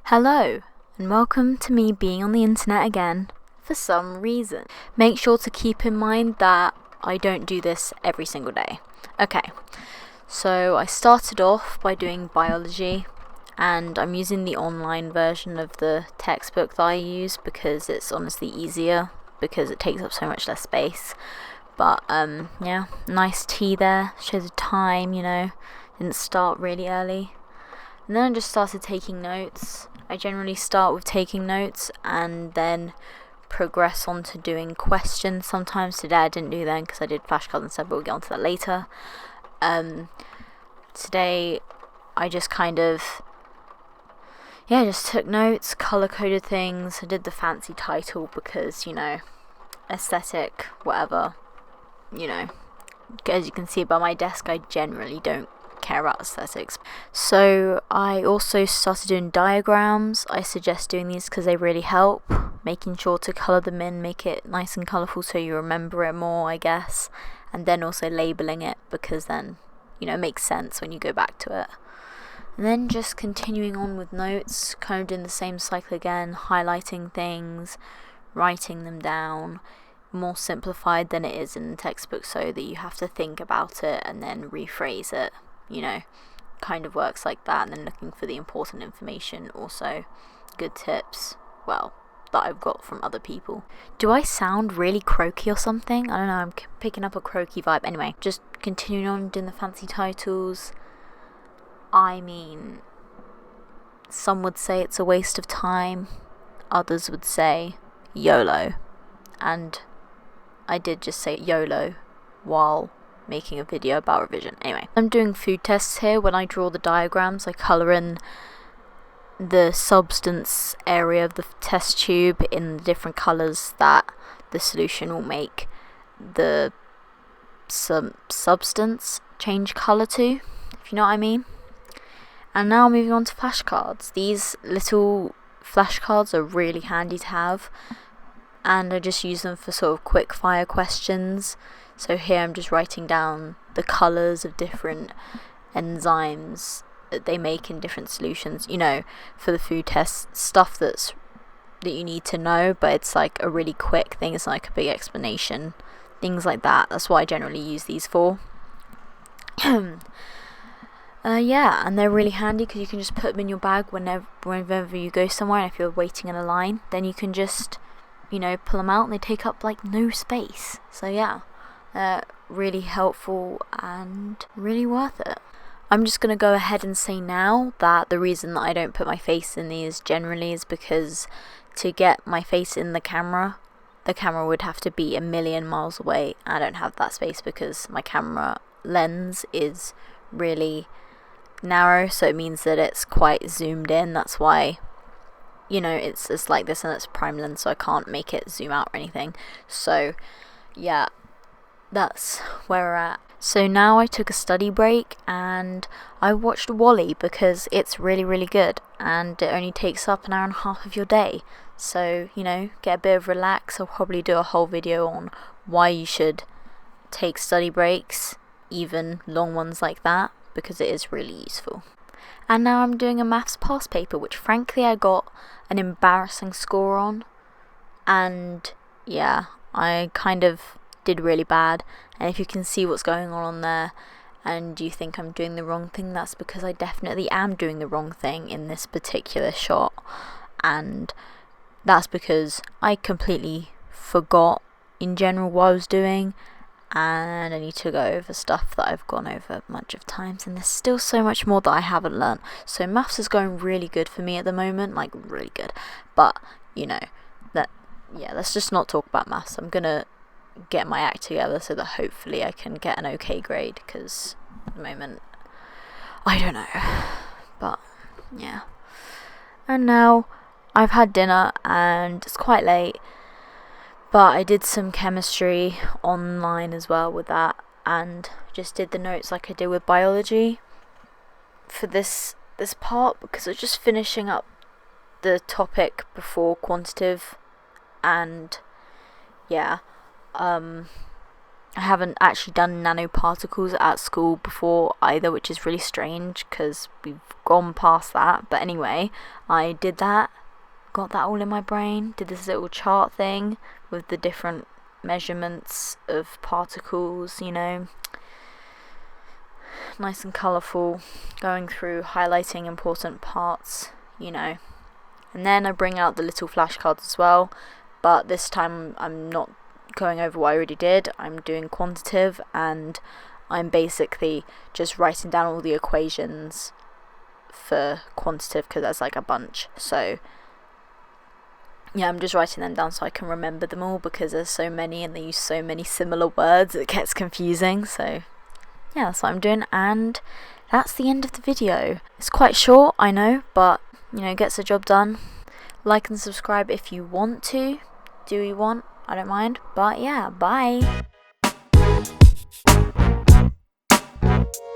Hello, and welcome to me being on the internet again for some reason. Make sure to keep in mind that I don't do this every single day. Okay, so I started off by doing biology, and I'm using the online version of the textbook that I use because it's honestly easier because it takes up so much less space. But yeah, nice tea there, shows the time, didn't start really early. And then I just started taking notes. I generally start with taking notes and then progress on to doing questions. Sometimes today I didn't do them because I did flashcards instead, but we'll get onto that later. Today I just just took notes, color-coded things. I did the fancy title because, aesthetic, whatever. As you can see by my desk, I generally don't care about aesthetics. So I also started doing diagrams. I suggest doing these because they really help, making sure to colour them in, make it nice and colourful so you remember it more, I guess, and then also labelling it because then it makes sense when you go back to it. And then just continuing on with notes, kind of doing the same cycle again, highlighting things, writing them down, more simplified than it is in the textbook so that you have to think about it and then rephrase it. Kind of works like that. And then looking for the important information, also good tips, that I've got from other people. Do I sound really croaky or something? I don't know, I'm picking up a croaky vibe. Anyway, just continuing on doing the fancy titles. I mean, some would say it's a waste of time, others would say YOLO, and I did just say YOLO while making a video about revision. Anyway, I'm doing food tests here. When I draw the diagrams, I colour in the substance area of the test tube in the different colours that the solution will make the substance change colour to, if you know what I mean. And now moving on to flashcards. These little flashcards are really handy to have, and I just use them for sort of quick fire questions. So here I'm just writing down the colours of different enzymes that they make in different solutions, for the food test, stuff that you need to know, but it's like a really quick thing, it's not like a big explanation, things like that. That's what I generally use these for. And they're really handy because you can just put them in your bag whenever you go somewhere, and if you're waiting in a line, then you can just pull them out and they take up like no space. So yeah, really helpful and really worth it. I'm just going to go ahead and say now that the reason that I don't put my face in these generally is because to get my face in the camera would have to be 1,000,000 miles away. I don't have that space because my camera lens is really narrow, so it means that it's quite zoomed in. That's why it's like this, and it's prime lens, so I can't make it zoom out or anything. So yeah, that's where we're at. So now I took a study break and I watched Wall-E because it's really, really good, and it only takes up 1.5 hours of your day. So, get a bit of relax. I'll probably do a whole video on why you should take study breaks, even long ones like that, because it is really useful. And now I'm doing a maths past paper, which frankly I got an embarrassing score on. And yeah, I kind of did really bad. And if you can see what's going on there and you think I'm doing the wrong thing, that's because I definitely am doing the wrong thing in this particular shot. And that's because I completely forgot in general what I was doing, and I need to go over stuff that I've gone over a bunch of times, and there's still so much more that I haven't learned. So maths is going really good for me at the moment, like really good. But let's just not talk about maths. I'm gonna get my act together so that hopefully I can get an okay grade, because at the moment I don't know. But yeah, and now I've had dinner and it's quite late, but I did some chemistry online as well with that, and just did the notes like I did with biology for this part, because I was just finishing up the topic before quantitative. And yeah, I haven't actually done nanoparticles at school before either, which is really strange because we've gone past that. But anyway, I did that, got that all in my brain, did this little chart thing with the different measurements of particles, you know, nice and colourful, going through, highlighting important parts, you know. And then I bring out the little flashcards as well, but this time I'm not going over what I already did. I'm doing quantitative, and I'm basically just writing down all the equations for quantitative because there's like a bunch. So yeah, I'm just writing them down so I can remember them all, because there's so many and they use so many similar words, it gets confusing. So yeah, that's what I'm doing, and that's the end of the video. It's quite short, I know, but you know, gets the job done. Like and subscribe if you want to. Do you want? I don't mind. But yeah, bye.